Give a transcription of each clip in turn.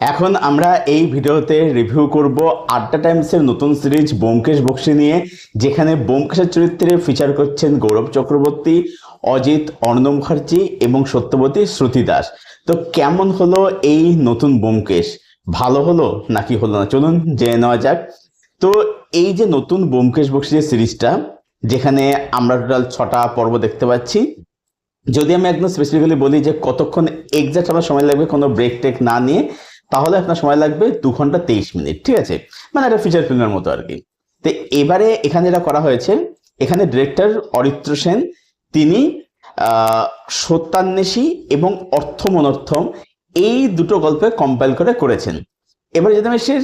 এখন আমরা এই ভিডিওতে রিভিউ করব আড্ডা টাইমসের নতুন সিরিজ ব্যোমকেশ বক্সী নিয়ে, যেখানে ব্যোমকেশের চরিত্রে ফিচার করছেন গৌরব চক্রবর্তী, অজিত, অর্ণব মুখার্জি এবং সত্যবতী শ্রুতি দাস। তো কেমন হলো এই নতুন ব্যোমকেশ? ভালো হলো নাকি হলো না, চলুন জেনে নেওয়া যাক। তো এই যে নতুন ব্যোমকেশ বক্সী যে সিরিজটা, যেখানে আমরা টোটাল 6টা পর্ব দেখতে পাচ্ছি। যদি আমি একদম স্পেসিফিক্যালি বলি যে কতক্ষণ এক্সাক্ট আমার সময় লাগবে কোনো ব্রেক টেক না নিয়ে, তাহলে আপনার সময় লাগবে 2 ঘন্টা 23 মিনিট। ঠিক আছে, মানে একটা ফিচার ফিল্মের মতো আর কি। তো এবারে এখানে যেটা করা হয়েছে, এখানে ডিরেক্টর অরিত্র সেন, তিনি সত্যান্বেষী এবং অর্থমনর্থম এই দুটো গল্পে কম্পাইল করেছেন। এবারে যদি আমি সে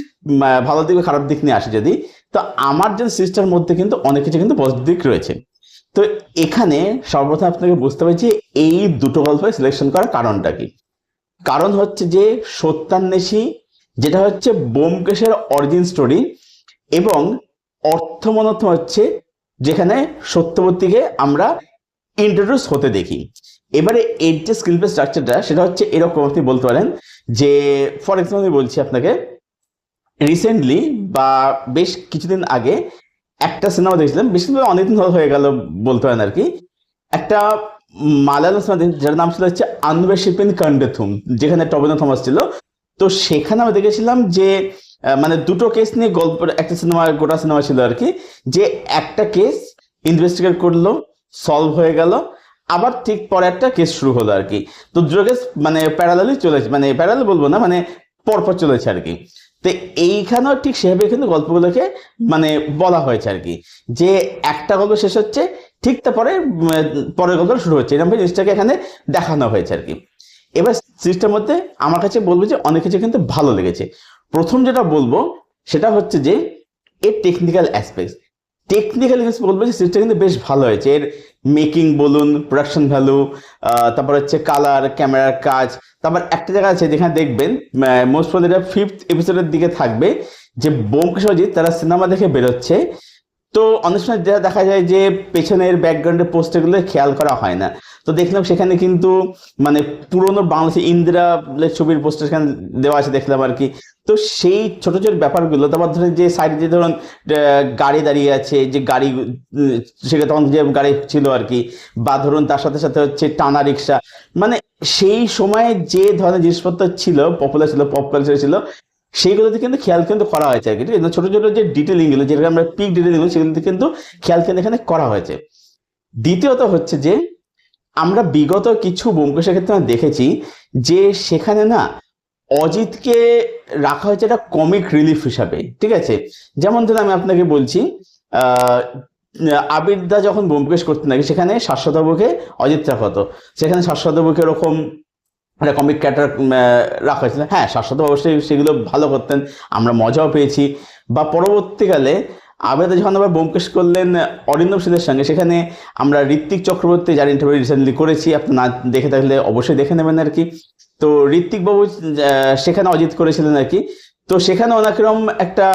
ভালো দিক খারাপ দিক নিয়ে আসি, যদি তো আমার যে সিস্টেমের মধ্যে কিন্তু অনেক কিছু কিন্তু পজিটিভ দিক রয়েছে। তো এখানে সর্বপ্রথম আপনাকে বুঝতে হবে যে এই দুটো গল্প সিলেকশন করার কারণটা কি। কারণ হচ্ছে যে সত্যান্বেষী, যেটা হচ্ছে ব্যোমকেশের অরিজিন স্টোরি, এবং অর্থমনর্থ হচ্ছে যেখানে সত্যবতীকে আমরা ইন্ট্রোডিউস হতে দেখি। এবারে এর যে স্ক্রিন প্লে স্ট্রাকচারটা, সেটা হচ্ছে এরকম আপনি বলতে পারেন যে, ফর এক্সাম্পল আমি বলছি আপনাকে, রিসেন্টলি বা বেশ কিছুদিন আগে একটা সিনেমা দেখছিলাম, বেশি অনেকদিন হয়ে গেল বলতে পারেন আর কি। একটা মালায়ালাম সিনেমা যার নাম ছিল হচ্ছে আনবেশিপিন কান্ডেথুম, যেখানে টবিনো থমাস ছিল। তো সেখানে আমি দেখেছিলাম যে মানে দুটো কেস নিয়ে গল্প, একটা সিনেমা, গোটা সিনেমা ছিল আর কি। যে একটা কেস ইনভেস্টিগেট করলো, সলভ হয়ে গেল, আবার ঠিক পরে একটা কেস শুরু হলো আর কি। তো দুটো কেস মানে প্যারালালি চলেছে, মানে প্যারালাল বলবো না, মানে পরপর চলেছে আর কি। তো এইখানেও ঠিক সেভাবে কিন্তু গল্পগুলোকে মানে বলা হয়েছে আর কি, যে একটা গল্প শেষ হচ্ছে, ঠিক তারপরে পরের গল্প শুরু হচ্ছে, এরকম জিনিসটাকে এখানে দেখানো হয়েছে আর কি। এবার সিরিজটার মধ্যে আমার কাছে বলবো যে অনেক কিছু কিন্তু ভালো লেগেছে। প্রথম যেটা বলবো সেটা হচ্ছে যে এর টেকনিক্যাল অ্যাসপেক্ট, টেকনিক্যাল বলবো যে সিরিজটা কিন্তু বেশ ভালো হয়েছে। এর মেকিং বলুন, প্রোডাকশন ভ্যালু, তারপর হচ্ছে কালার, ক্যামেরার কাজ। তারপর একটা জায়গা আছে যেখানে দেখবেন মোস্ট প্রবলি এটা 5th এপিসোডের দিকে থাকবে, যে ব্যোমকেশ অজিত তারা সিনেমা দেখে বেরোচ্ছে। তো অনেক সময় যেটা দেখা যায় যে পেছনের ব্যাকগ্রাউন্ডের পোস্টারগুলো খেয়াল করা হয় না। তো দেখলাম সেখানে কিন্তু মানে পুরোনো বাংলাদেশের ইন্দিরা ছবির পোস্টার সেখানে দেওয়া আছে দেখলাম আর কি। তো সেই ছোট ছোট ব্যাপারগুলো, তারপর ধরেন যে সাইডে যে ধরুন গাড়ি দাঁড়িয়ে আছে, যে গাড়ি সেখানে তখন যে গাড়ি ছিল আর কি, বা ধরুন তার সাথে সাথে হচ্ছে টানা রিক্সা, মানে সেই সময়ে যে ধরনের জিনিসপত্র ছিল, পপুলার ছিল, পপ কালচার ছিল, সেইগুলোতে কিন্তু খেয়াল কিন্তু করা হয়েছে আর কি। ঠিক আছে, ছোট ছোট যে ডিটেলিং গুলো, যেটা আমরা পিক ডিটেলিং গুলো, সেগুলোতে কিন্তু খেয়াল কিন্তু এখানে করা হয়েছে। দ্বিতীয়ত হচ্ছে যে আমরা বিগত কিছু ব্যোমকেশের ক্ষেত্রে আমরা দেখেছি যে সেখানে না অজিতকে রাখা হয়েছে একটা কমিক রিলিফ হিসাবে। ঠিক আছে, যেমন ধরুন আমি আপনাকে বলছি, আহ আবিরদা যখন ব্যোমকেশ করতে নাকি, সেখানে শাশ্বতবাবুকে অজিত রাখা হতো। সেখানে শাশ্বতবাবুকে এরকম একটা কমিক ক্যারেক্টার রাখা হয়েছিল। হ্যাঁ, শাশ্বত অবশ্যই সেগুলো ভালো করতেন, আমরা মজাও পেয়েছি। বা পরবর্তীকালে আবেদা যখন আবার ব্যোমকেশ করলেন অরিন্দম শীলের সঙ্গে, সেখানে আমরা ঋত্বিক চক্রবর্তী, যার ইন্টারভিউ রিসেন্টলি করেছি, আপনি না দেখে থাকলে অবশ্যই দেখে নেবেন আর কি। তো ঋত্বিক বাবু সেখানে অজিত করেছিলেন আর কি। তো সেখানে অনেকরকম একটা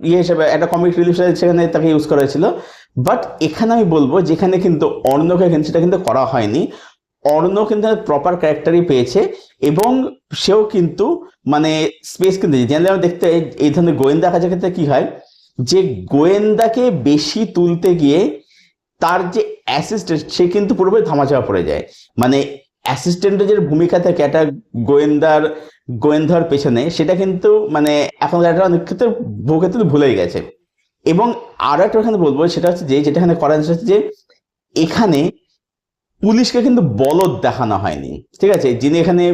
ইয়ে হিসেবে, একটা কমিক রিলিফ সেখানে তাকে ইউজ করা হয়েছিল। বাট এখানে আমি বলবো যেখানে কিন্তু অর্ণবকে সেটা কিন্তু করা হয়নি। অর্ণ কিন্তু প্রপার ক্যারেক্টারই পেয়েছে, এবং সেও কিন্তু মানে স্পেস কিন্তু জেনারেলি আমরা দেখতে এই ধরনের গোয়েন্দা কাজের ক্ষেত্রে কি হয়, যে গোয়েন্দাকে বেশি তুলতে গিয়ে তার যে অ্যাসিস্ট্যান্ট, সে কিন্তু পুরোপুরি ধামাচাপা পড়ে যায়। মানে অ্যাসিস্ট্যান্টের যে ভূমিকা থাকে একটা গোয়েন্দার পেছনে, সেটা কিন্তু মানে এখন একটা অনেক ক্ষেত্রে বহু ক্ষেত্রে ভুলেই গেছে। এবং আরো একটা এখানে বলবো সেটা হচ্ছে যে, যেটা এখানে করা হচ্ছে যে এখানে পুলিশকে কিন্তু বলদ দেখানো হয়নি। ঠিক আছে, যিনি এখানে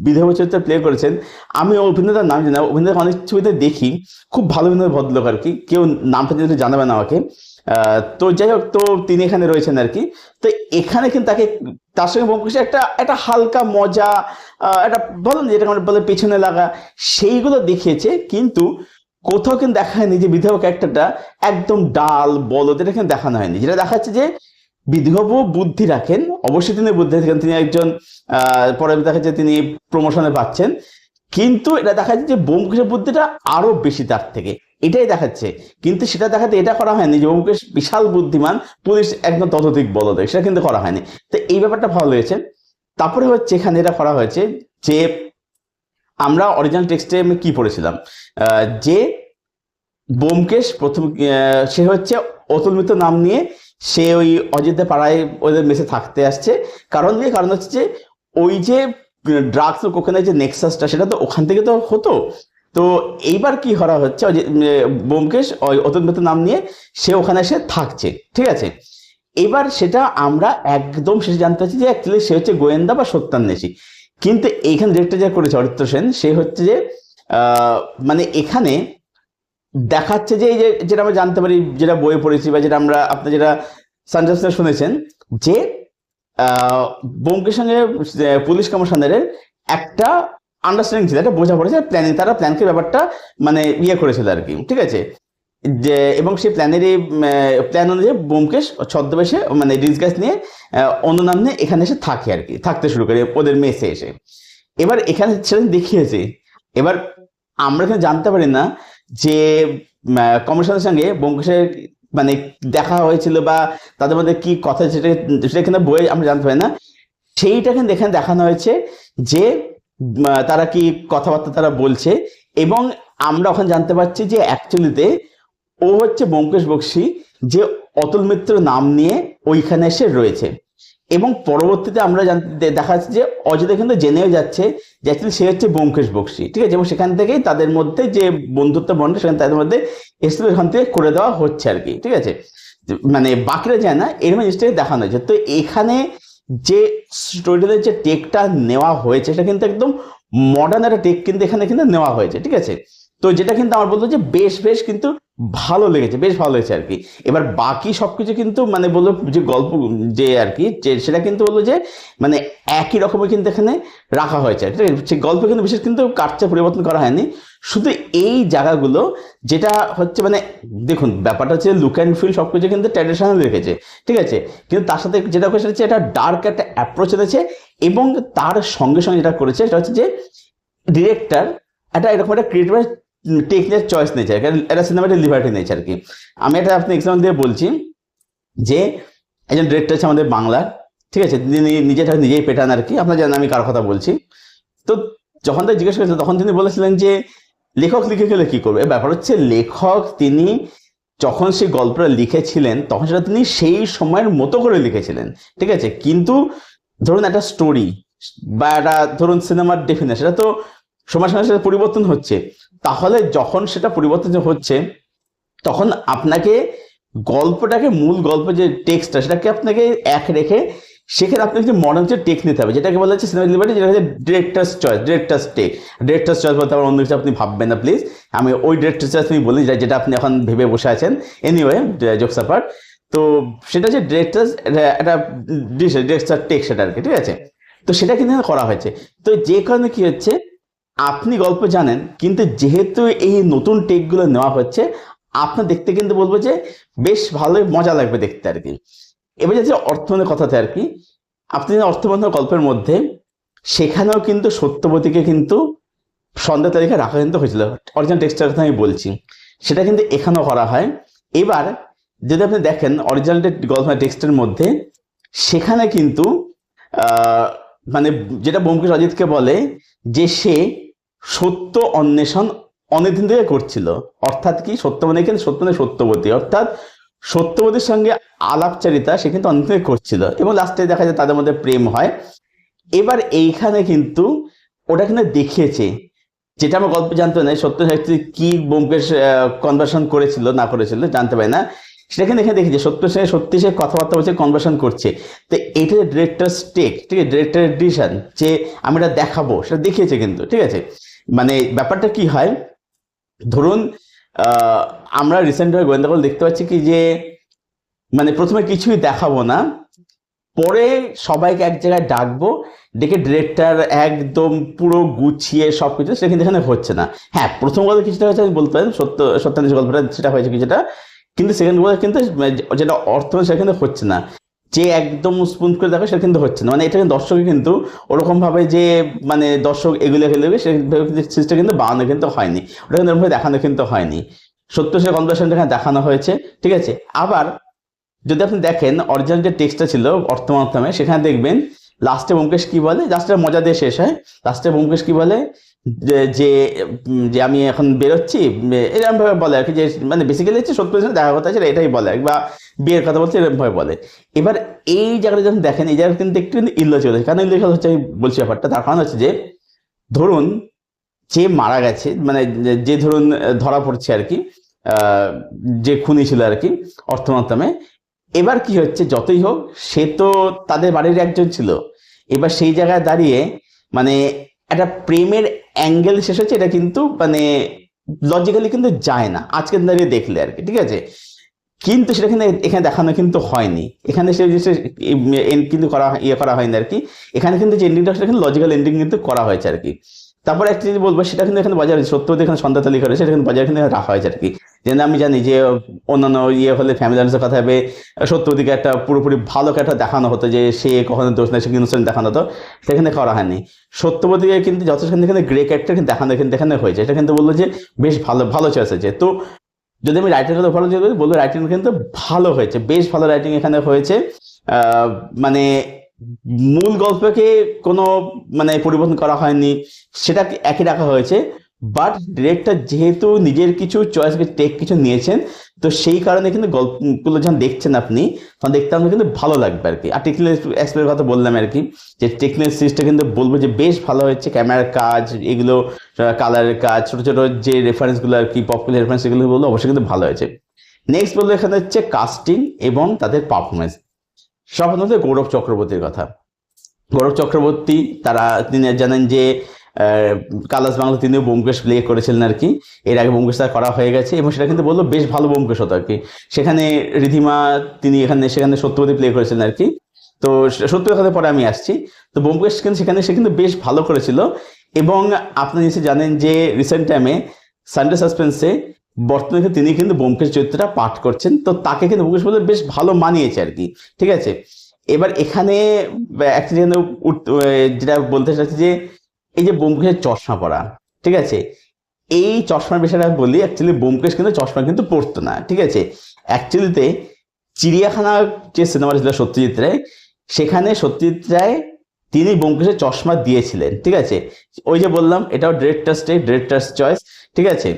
বিধবা চরিত্র প্লে করেছেন, আমি অভিনেতার নাম জানি না, অভিনেতা অনেক ছবিতে দেখি, খুব ভালো অভিনেতা, ভদ্রলোক আর কি, কেউ নামটা যদি জানাবেন আমাকে। তো যাই হোক, তো তিনি এখানে রয়েছেন আর কি। তো এখানে কিন্তু তাকে, তার সঙ্গে ব্যোমকেশ একটা একটা হালকা মজা, একটা বলেন যেটা আমরা বলে পেছনে লাগা, সেইগুলো দেখিয়েছে। কিন্তু কোথাও কিন্তু দেখা হয়নি যে বিধবা ক্যারেক্টারটা একদম ডাল বলদ, এটা কিন্তু দেখানো হয়নি। যেটা দেখাচ্ছে যে বিধবাবু বুদ্ধি রাখেন, অবশ্যই তিনি বুদ্ধি রাখেন, তিনি একজন পরে দেখা যাচ্ছে তিনি প্রমোশনে পাচ্ছেন। কিন্তু এটা দেখা যাচ্ছে যে ব্যোমকেশের বুদ্ধিটা আরো বেশি তার থেকে, এটাই দেখাচ্ছে। কিন্তু সেটা দেখাতে এটা করা হয়নি যে ব্যোমকেশ বিশাল বুদ্ধিমান, পুলিশ একদম ততোধিক বলদের, সেটা কিন্তু করা হয়নি। তো এই ব্যাপারটা ভালো লেগেছে। তারপরে হচ্ছে এখানে এটা করা হয়েছে যে আমরা অরিজিনাল টেক্সটে আমি কি পড়েছিলাম, যে ব্যোমকেশ প্রথম সে হচ্ছে অতুল মিত্র নাম নিয়ে সে ওই অযোধ্যা পাড়ায় ওদের মেসে থাকতে আসছে। কারণ হচ্ছে যে ওই যে ড্রাগস ওখানে যে নেক্সাসটা সেটা তো ওখান থেকে তো হতো। তো এইবার কি করা হচ্ছে, ব্যোমকেশ ওই অতুল মিত্র নাম নিয়ে সে ওখানে এসে থাকছে, ঠিক আছে। এবার সেটা আমরা একদম শেষে জানতে পারছি যে অ্যাকচুয়ালি সে হচ্ছে গোয়েন্দা বা সত্যান্বেষী। কিন্তু এইখানে ডিরেক্টর যা করেছে অরিত্র সেন, সে হচ্ছে যে মানে এখানে দেখাচ্ছে যে এই যে যেটা আমরা জানতে পারি, যেটা বইয়ে পড়েছি বা যেটা আমরা আপনি যেটা সানজাসনে শুনেছেন, যে ব্যোমকেশের সঙ্গে পুলিশ কমিশনারের একটা আন্ডারস্ট্যান্ডিং ছিল, একটা বোঝা পড়েছে, প্ল্যানিং, তারা প্ল্যানকে ব্যাপারটা মানে ইয়ে করেছিল আর কি, ঠিক আছে। যে এবং সেই প্ল্যানেরই প্ল্যান অনুযায়ী ব্যোমকেশ ছদ্মবেশে মানে ডিসগাইজ নিয়ে অন্য নাম নিয়ে এখানে এসে থাকে আর কি, থাকতে শুরু করে ওদের মেসে এসে। এবার এখানে সেটা দেখিয়েছে। এবার আমরা এখানে জানতে পারি না যে কমিশনের সঙ্গে ব্যোমকেশের মানে দেখা হয়েছিল বা তাদের মধ্যে কি কথা, সেটা এখানে বইয়ে আমরা জানতে পারি না। সেইটা কিন্তু এখানে দেখানো হয়েছে যে তারা কি কথাবার্তা তারা বলছে, এবং আমরা ওখানে জানতে পারছি যে অ্যাকচুয়ালিতে ও হচ্ছে ব্যোমকেশ বক্সী, যে অতুল মিত্র নাম নিয়ে ওইখানে এসে রয়েছে। এবং পরবর্তীতে আমরা দেখা যাচ্ছে যে অযোধ্যা কিন্তু জেনেও যাচ্ছে যে অ্যাকচুয়ালি সে হচ্ছে ব্যোমকেশ বক্সী, ঠিক আছে। এবং সেখান থেকেই তাদের মধ্যে যে বন্ধুত্ব বন্ড সেখানে তাদের মধ্যে এখান থেকে করে দেওয়া হচ্ছে আর কি, ঠিক আছে। মানে বাকিরা যায় না, এরকম জিনিসটাকে দেখানো হয়েছে। তো এখানে যে স্টোরিটার যে টেকটা নেওয়া হয়েছে সেটা কিন্তু একদম মডার্ন একটা টেক কিন্তু এখানে কিন্তু নেওয়া হয়েছে, ঠিক আছে। তো যেটা কিন্তু আমার বলতো যে বেশ কিন্তু ভালো লেগেছে, বেশ ভালো হয়েছে আর কি। এবার বাকি সবকিছু কিন্তু মানে বললো যে গল্প যে আর কি সেটা কিন্তু বললো যে মানে একই রকমের কিন্তু এখানে রাখা হয়েছে, ঠিক আছে। সেই গল্প কিন্তু বিশেষ কিন্তু কাটচা পরিবর্তন করা হয়নি, শুধু এই জায়গাগুলো যেটা হচ্ছে মানে দেখুন ব্যাপারটা হচ্ছে লুক অ্যান্ড ফিল সবকিছু কিন্তু ট্র্যাডিশনাল রেখেছে, ঠিক আছে। কিন্তু তার সাথে যেটা করেছে হচ্ছে এটা ডার্ক একটা অ্যাপ্রোচ এনেছে, এবং তার সঙ্গে সঙ্গে যেটা করেছে সেটা হচ্ছে যে ডিরেক্টর একটা এরকম একটা ক্রিয়েটিভ টেকনিক চয়েস নিয়েছে, একটা সিনেমাটিক লিবার্টি নিয়েছে আর কি। আমি একটা আপনি এক্সাম্পল দিয়ে বলছি যে একজন ডিরেক্টর আছে আমাদের বাংলার, ঠিক আছে, তিনি নিজেই পেটান আর কি, আপনারা জানেন আমি কার কথা বলছি। তো যখন তাই জিজ্ঞেস করেছিল তখন তিনি বলেছিলেন যে লেখক লিখে গেলে কি করবে। ব্যাপার হচ্ছে লেখক তিনি যখন সেই গল্পটা লিখেছিলেন তখন সেটা তিনি সেই সময়ের মতো করে লিখেছিলেন, ঠিক আছে। কিন্তু ধরুন একটা স্টোরি বা একটা ধরুন সিনেমার ডেফিনেশন, সেটা তো সময়ের সঙ্গে সাথে পরিবর্তন হচ্ছে। তাহলে যখন সেটা পরিবর্তন হচ্ছে তখন আপনাকে গল্পটাকে, মূল গল্প যে টেক্সটটা সেটাকে আপনাকে এক রেখে সেখানে আপনাকে যে মডার্ন যে টেক নিতে হবে, যেটাকে বলা হচ্ছে সিনেমাটিক লিবার্টি, যেটা হচ্ছে ডিরেক্টরস চয়েস। ডিরেক্টরস চয়েস বলতে আমার অন্য কিছু আপনি ভাববেন না প্লিজ, আমি ওই ডিরেক্টরস চয়েস আমি বলি যেটা আপনি এখন ভেবে বসে আছেন। এনিওয়ে জোকস অ্যাপার্ট, তো সেটা হচ্ছে ডিরেক্টরস একটা ডিরেক্টর টেক সেটা আর কি, ঠিক আছে। তো সেটা কিন্তু করা হয়েছে। তো যে কারণে কি হচ্ছে, আপনি গল্প জানেন কিন্তু যেহেতু এই নতুন টেকগুলো নেওয়া হচ্ছে আপনার দেখতে কিন্তু বলবো যে বেশ ভালোই মজা লাগবে দেখতে আর কি। এবার যে অর্থবন্ধের কথাতে আর কি, আপনি অর্থবন্ধের গল্পের মধ্যে সেখানেও কিন্তু সত্যবতীকে কিন্তু সন্ধ্যা তালিকায় রাখা কিন্তু হয়েছিল, অরিজিনাল টেক্সটের কথা আমি বলছি, সেটা কিন্তু এখানেও করা হয়। এবার যদি আপনি দেখেন অরিজিনাল গল্প টেক্সটের মধ্যে সেখানে কিন্তু মানে যেটা ব্যোমকেশ অজিতকে বলে যে সে সত্য অন্বেষণ অনেকদিন থেকে করছিল, অর্থাৎ কি সত্য মানে কিন্তু সত্য মানে সত্যবতী, অর্থাৎ সত্যবতীর সঙ্গে আলাপচারিতা সে কিন্তু অনেক থেকে করছিল, এবং লাস্টে দেখা যায় তাদের মধ্যে প্রেম হয়। এবার এইখানে কিন্তু ওটা কিন্তু দেখিয়েছে, যেটা আমার গল্প জানতে না সত্য সাহিত্য কি ব্যোমকেশ কনভার্সন করেছিল না করেছিল জানতে পারি না, সেটা কিন্তু এখানে দেখেছি সত্যি সে কথাবার্তা বলছে, কনভার্সন করছে। তো এটা ডিরেক্টর টেক, ঠিক আছে, ডিরেক্টরের ডিসিশন যে আমি এটা দেখাবো সেটা দেখিয়েছে কিন্তু, ঠিক আছে। মানে ব্যাপারটা কি হয়, ধরুন আমরা রিসেন্টভাবে গোয়েন্দাগল্প দেখতে পাচ্ছি কি যে মানে প্রথমে কিছুই দেখাবো না, পরে সবাইকে এক জায়গায় ডাকবো, ডেকে ডিরেক্টর একদম পুরো গুছিয়ে সবকিছু, সেটা কিন্তু এখানে হচ্ছে না। হ্যাঁ, প্রথম গল্পে কিছুটা হয়েছে আমি বলতে পারি, সত্যান্বেষী গল্পটা সেটা হয়েছে কিছুটা, কিন্তু সেকেন্ড গল্পে কিন্তু যেটা অর্থ সেখানে হচ্ছে না, যে একদম স্পুন করে দেখো সেটা কিন্তু হচ্ছে না। মানে এটা কিন্তু দর্শকে কিন্তু ওরকম ভাবে যে মানে দর্শক এগুলো খেলে দেবে সেটা কিন্তু বানানো কিন্তু হয়নি, ওটা কিন্তু ওরকম দেখানো কিন্তু হয়নি। সত্য সে কনভার্সনটা এখানে দেখানো হয়েছে, ঠিক আছে। আবার যদি আপনি দেখেন অরিজিনাল যে টেক্সটটা ছিল অর্থমাধ্যমে, সেখানে দেখবেন লাস্টে ব্যোমকেশ কি বলে, লাস্টে মজা দিয়ে শেষ হয়, লাস্টে ব্যোমকেশ কি বলে যে যে আমি এখন বেরোচ্ছি, এরকম ভাবে বলে আর কি, যে মানে বেসিক্যালি হচ্ছে 70% দেখা কথা আছে এটাই বলে, বা বিয়ের কথা বলছে এরকম ভাবে বলে। এবার এই জায়গাটা যখন দেখেন, এই জায়গাটা কিন্তু একটু ইললজিক্যাল হচ্ছে। কেন ইললজিক্যাল হচ্ছে আমি বলছি ব্যাপারটা, তার কারণ হচ্ছে যে ধরুন যে মারা গেছে, মানে যে ধরুন ধরা পড়ছে আর কি, যে খুনি ছিল আর কি অর্থ মাধ্যমে, এবার কি হচ্ছে, যতই হোক সে তো তাদের বাড়ির একজন ছিল। এবার সেই জায়গায় দাঁড়িয়ে মানে একটা প্রেমের অ্যাঙ্গেল শেষ হচ্ছে, এটা কিন্তু মানে লজিক্যালি কিন্তু যায় না আজকে দাঁড়িয়ে দেখলে আর কি, ঠিক আছে। কিন্তু সেটা কিন্তু এখানে দেখানো কিন্তু হয়নি, এখানে সে জিনিসটা এন্ড কিন্তু করা হয়নি আর কি। এখানে কিন্তু যে এন্ডিংটা সেটা কিন্তু লজিক্যাল এন্ডিং কিন্তু করা হয়েছে আর কি। তারপরে একটা জিনিস বলবো, সেটা কিন্তু এখানে বাজারে সত্যবতী এখানে সন্ধ্যা তালিকা রয়েছে, সেটা কিন্তু বাজারে কিন্তু রাখা হয়েছে আর কি। যেন আমি জানি যে অন্যান্য হলে ফ্যামিলি আর্টসের কথা হবে, সত্যবতীকে একটা পুরোপুরি ভালো একটা দেখানো হতো, যে সে কখনো দোষ নেই, সে ইনোসেন্ট দেখানো হতো, সেখানে করা হয়নি। সত্যবতীকে কিন্তু যথেষ্ট এখানে গ্রে ক্যারেক্টার কিন্তু দেখানো কিন্তু এখানে হয়েছে, এটা কিন্তু বললো যে বেশ ভালো ভালো চয়েস আছে। তো যদি আমি রাইটিং কথা ভালো বলি, বলবো রাইটিং কিন্তু ভালো হয়েছে, বেশ ভালো রাইটিং এখানে হয়েছে। মানে মূল গল্পকে কোনো মানে পরিবর্তন করা হয়নি, সেটা একই রাখা হয়েছে। বাট ডিরেক্টর যেহেতু নিজের কিছু চয়েস টেক কিছু নিয়েছেন, তো সেই কারণে কিন্তু গল্পগুলো যখন দেখছেন আপনি, তখন দেখতে আপনার কিন্তু ভালো লাগবে আর কি। আর টেকনিক্যাল অ্যাসপেক্টের কথা বললাম আর কি, যে টেকনিক্যাল সিরিজটা কিন্তু বলবো যে বেশ ভালো হয়েছে, ক্যামেরার কাজ, এগুলো কালারের কাজ, ছোট ছোট যে রেফারেন্সগুলো আর কি, পপ কালচার রেফারেন্স, এগুলো বলবো অবশ্যই কিন্তু ভালো হয়েছে। নেক্সট বলবো এখানে হচ্ছে কাস্টিং এবং তাদের পারফরমেন্স। সবার মধ্যে গৌরব চক্রবর্তীর কথা। গৌরব চক্রবর্তী, তিনি জানেন যে কালাস বাংলা তিনিও ব্যোমকেশ প্লে করেছিলেন আর কি, এর আগে ব্যোমকেশ তার করা হয়ে গেছে, এবং সেটা কিন্তু বললো বেশ ভালো ব্যোমকেশ হতো আর কি। সেখানে রিধিমা তিনি সেখানে সত্যবতী প্লে করেছিলেন আর কি। তো সত্যি কথা পরে আমি আসছি। তো ব্যোমকেশ কিন্তু সে কিন্তু বেশ ভালো করেছিল। এবং আপনি নিশ্চয়ই জানেন যে রিসেন্ট টাইমে সানডে সাসপেন্সে বর্তমানে তিনি কিন্তু ব্যোমকেশ চরিত্রটা পাঠ করছেন, তো তাকে কিন্তু ব্যোমকেশ বলে বেশ ভালো মানিয়েছে আর কি, ঠিক আছে। এবার এখানে একটা যেটা বলতে চাচ্ছি, যে এই যে ব্যোমকেশের চশমা পরা, ঠিক আছে, এই চশমার বিষয়টা বলি। অ্যাকচুয়ালি ব্যোমকেশ কিন্তু চশমা কিন্তু পরতো না, ঠিক আছে। অ্যাকচুয়ালিতে চিড়িয়াখানা যে সিনেমা ছিল সত্যজিৎ রায়, সেখানে সত্যজিৎ রায় তিনি ব্যোমকেশের চশমা দিয়েছিলেন, ঠিক আছে। ওই যে বললাম এটাও ডিরেক্টরস চয়েস, ঠিক আছে।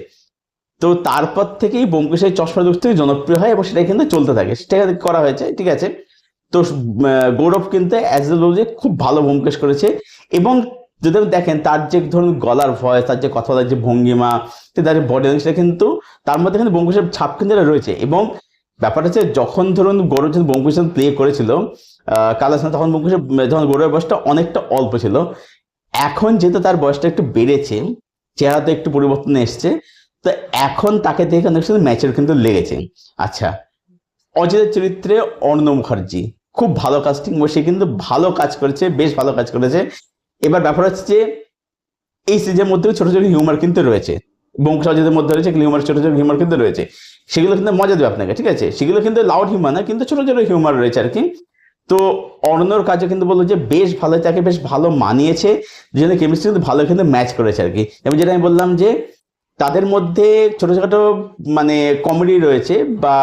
তো তারপর থেকেই ব্যোমকেশের চশমা দুটো জনপ্রিয় হয়, এবং সেটা কিন্তু চলতে থাকে, সেটা করা হয়েছে, ঠিক আছে। তো গৌরব কিন্তু অ্যাজ এ যে খুব ভালো ব্যোমকেশ করেছে। এবং যদি আপনি দেখেন তার যে ধরুন গলার ভয়েস, তার যে কথা বলার যে ভঙ্গিমা, তার যে বডি ল্যাঙ্গুয়েজ, সেটা কিন্তু তার মধ্যে কিন্তু ব্যোমকেশের ছাপ কিন্তু রয়েছে। এবং ব্যাপারটা হচ্ছে যখন ধরুন গৌরব যখন ব্যোমকেশ প্লে করেছিল কালাস, তখন ব্যোমকেশের যখন গৌরবের বয়সটা অনেকটা অল্প ছিল। এখন যেহেতু তার বয়সটা একটু বেড়েছে, চেহারাতে একটু পরিবর্তন এসছে, তো এখন তাকে দেখে অনেক সময় ম্যাচের কিন্তু লেগেছে। আচ্ছা, অজিতের চরিত্রে অর্ণব মুখার্জি, খুব ভালো কাস্টিং, সে কিন্তু ভালো কাজ করেছে, বেশ ভালো কাজ করেছে। এবার ব্যাপার হচ্ছে যে এই সিজনের মধ্যে ছোট ছোট হিউমার কিন্তু রয়েছে, ব্যোমকেশ অজিতের মধ্যে রয়েছে হিউমার, ছোট ছোট হিউমার কিন্তু রয়েছে, সেগুলো কিন্তু মজা দেবে আপনাকে, ঠিক আছে। সেগুলো কিন্তু লাউড হিউমার না, কিন্তু ছোট ছোট হিউমার রয়েছে আর কি। তো অর্ণর কাজে কিন্তু বললো যে বেশ ভালো, তাকে বেশ ভালো মানিয়েছে, দুজনের কেমিস্ট্রি কিন্তু ভালো কিন্তু ম্যাচ করেছে আর কি। এবং যেটা আমি বললাম যে তাদের মধ্যে ছোটখাটো মানে কমেডি রয়েছে, বা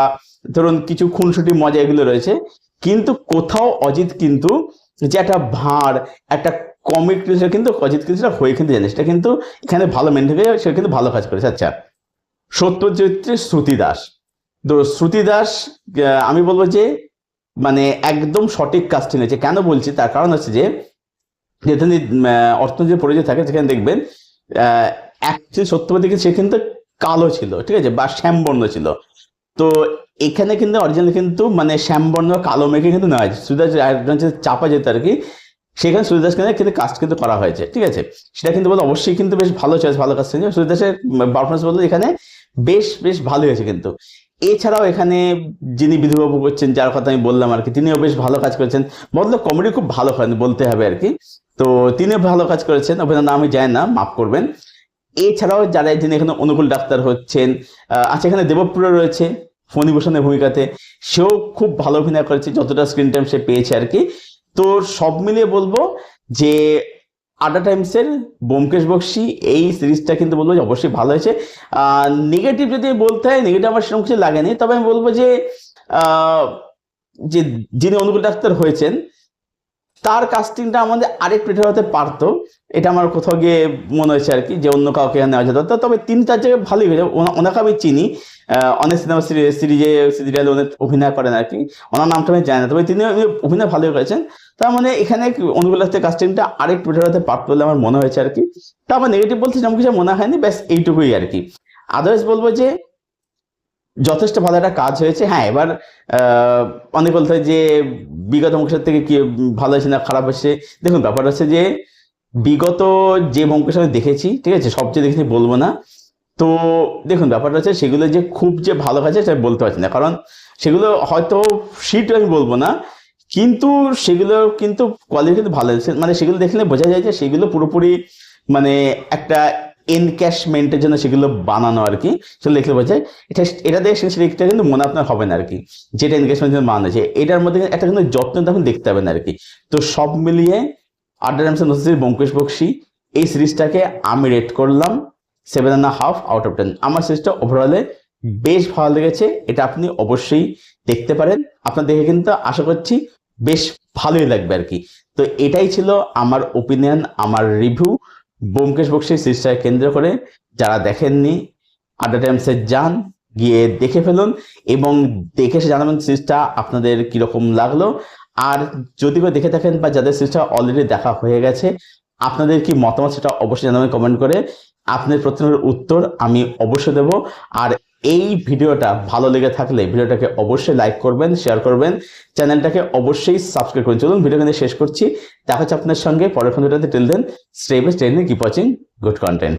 ধরুন কিছু খুনসুটি মজা এগুলো রয়েছে, কিন্তু কোথাও অজিত কিন্তু যে একটা ভাঁড়, একটা কমিক কিন্তু অজিত কিন্তু সেটা হয়ে কিন্তু জানে, সেটা কিন্তু এখানে ভালো মেনটেন করে, সেটা কিন্তু ভালো কাজ করেছে। আচ্ছা, সত্য চরিত্রে শ্রুতি দাস। তো শ্রুতি দাস আমি বলবো যে মানে একদম সঠিক কাস্টিং হয়েছে। কেন বলছি, তার কারণ হচ্ছে যে যেখানে অর্থনীতি পরিচয় থাকে, সেখানে দেখবেন অ্যাকচুয়ালি সত্যবতী সে কিন্তু কালো ছিল, ঠিক আছে, বা শ্যামবর্ণ ছিল। তো এখানে কিন্তু অরিজিনাল কিন্তু মানে শ্যামবর্ণ কালো মেঘে কিন্তু নেওয়া হয়েছে, সুদাস চাপা যেত আর কি, সেখানে সুদাস কিন্তু কাস্ট কিন্তু করা হয়েছে, ঠিক আছে। সেটা কিন্তু বলতে অবশ্যই কিন্তু বেশ ভালো চয়েস, ভালো কাজ হয়েছে। সুদাসের পারফরমেন্স বলতে এখানে বেশ বেশ ভালো হয়েছে কিন্তু। এছাড়াও এখানে যিনি বিধুবাবু করছেন, যার কথা আমি বললাম আর কি, তিনিও বেশ ভালো কাজ করেছেন, বলতে কমেডি খুব ভালো করেন বলতে হবে আর কি। তো তিনিও ভালো কাজ করেছেন, অভিনয় নাম আমি জানি না, মাফ করবেন। এছাড়াও যারা যিনি এখানে অনুকূল ডাক্তার হচ্ছেন, আচ্ছা এখানে দেবপ্রিয় রয়েছে ফণীভূষণের ভূমিকাতে, সেও খুব ভালো অভিনয় করেছে, যতটা স্ক্রিন টাইম সে পেয়েছে আর কি। তো সব মিলিয়ে বলবো যে আড্ডা টাইমসের ব্যোমকেশ বক্সী এই সিরিজটা কিন্তু বলবো যে অবশ্যই ভালো হয়েছে। নেগেটিভ যদি বলতে হয়, নেগেটিভ আমার সেরকম কিছু লাগেনি, তবে আমি বলবো যে যে যিনি অনুকূল ডাক্তার হয়েছেন তার কাস্টিংটা আমাদের আরেক বেটার হতে পারতো, এটা আমার কোথাও গিয়ে মনে হয়েছে আর কি, যে অন্য কাউকে নেওয়া যেত। তবে 3-4 জায়গায় ভালোই হয়েছে। ওনাকে আমি চিনি, অনেক সিনেমা সিরিয়ালে উনি অভিনয় করেন আর কি, ওনার নামটা আমি জানি না, তবে তিনি অভিনয় ভালোই করেছেন। তার মানে এখানে অনুকূল কাস্টিংটা আরেক বেটার হতে পারতো বলে আমার মনে হয়েছে আর কি। তা আমার নেগেটিভ বলতে যেমন কিছু মনে হয়নি, ব্যাস এইটুকুই আর কি। আদার্স বলবো যে যথেষ্ট ভালো একটা কাজ হয়েছে। হ্যাঁ, এবার অনেক বলতে হয় যে বিগত অংশের থেকে কি ভালো হয়েছে না খারাপ হয়েছে। দেখুন, ব্যাপার হচ্ছে যে বিগত যে ব্যোমকেশ আমি দেখেছি, ঠিক আছে, সবচেয়ে দেখেছি বলবো না। তো দেখুন, ব্যাপারটা হচ্ছে সেগুলো যে খুব যে ভালো কাছে সেটা বলতে পারছি না, কারণ সেগুলো হয়তো শিট আমি বলবো না, কিন্তু সেগুলো কিন্তু কোয়ালিটি কিন্তু ভালো হয়েছে। মানে সেগুলো দেখলে বোঝা যায় যে সেগুলো পুরোপুরি মানে একটা এনক্যাশমেন্টের জন্য সেগুলো বানানো আর কি। সেগুলো দেখলে বোঝা যায় এটা দেখে সেটা কিন্তু মনে আপনার হবে না আর কি, যেটা এনগেজমেন্টের জন্য বানানো হয়েছে। এটার মধ্যে একটা কিন্তু যত্ন আপনি দেখতে পাবেন আর কি। তো সব মিলিয়ে আড্ডা টাইমস নসির ব্যোমকেশ বক্সী এই সিরিজটাকে আমি রেট করলাম 7.5 আউট অফ 10। আমার সিরিজটা ওভারঅলে বেশ ভালো লেগেছে, এটা আপনি অবশ্যই দেখতে পারেন। আপনার দেখে কিন্তু আশা করছি বেশ ভালোই লাগবে আর কি। তো এটাই ছিল আমার ওপিনিয়ন, আমার রিভিউ ব্যোমকেশ বক্সী সিরিজটাকে কেন্দ্র করে। যারা দেখেননি, আড্ডা টাইমসে যান, গিয়ে দেখে ফেলুন এবং দেখে এসে জানাবেন সিরিজটা আপনাদের কিরকম লাগলো। আর যদি কেউ দেখে থাকেন বা যাদের সিরিজটা অলরেডি দেখা হয়ে গেছে, আপনাদের কি মতামত সেটা অবশ্যই জানাবেন কমেন্ট করে। আপনাদের প্রশ্নের উত্তর আমি অবশ্যই দেবো। আর এই ভিডিওটা ভালো লেগে থাকলে ভিডিওটাকে অবশ্যই লাইক করবেন, শেয়ার করবেন, চ্যানেলটাকে অবশ্যই সাবস্ক্রাইব করুন। চলুন ভিডিও কিন্তু শেষ করছি, দেখা হচ্ছে আপনার সঙ্গে পরের ভিডিওতে। Till then stay best, keep watching good content.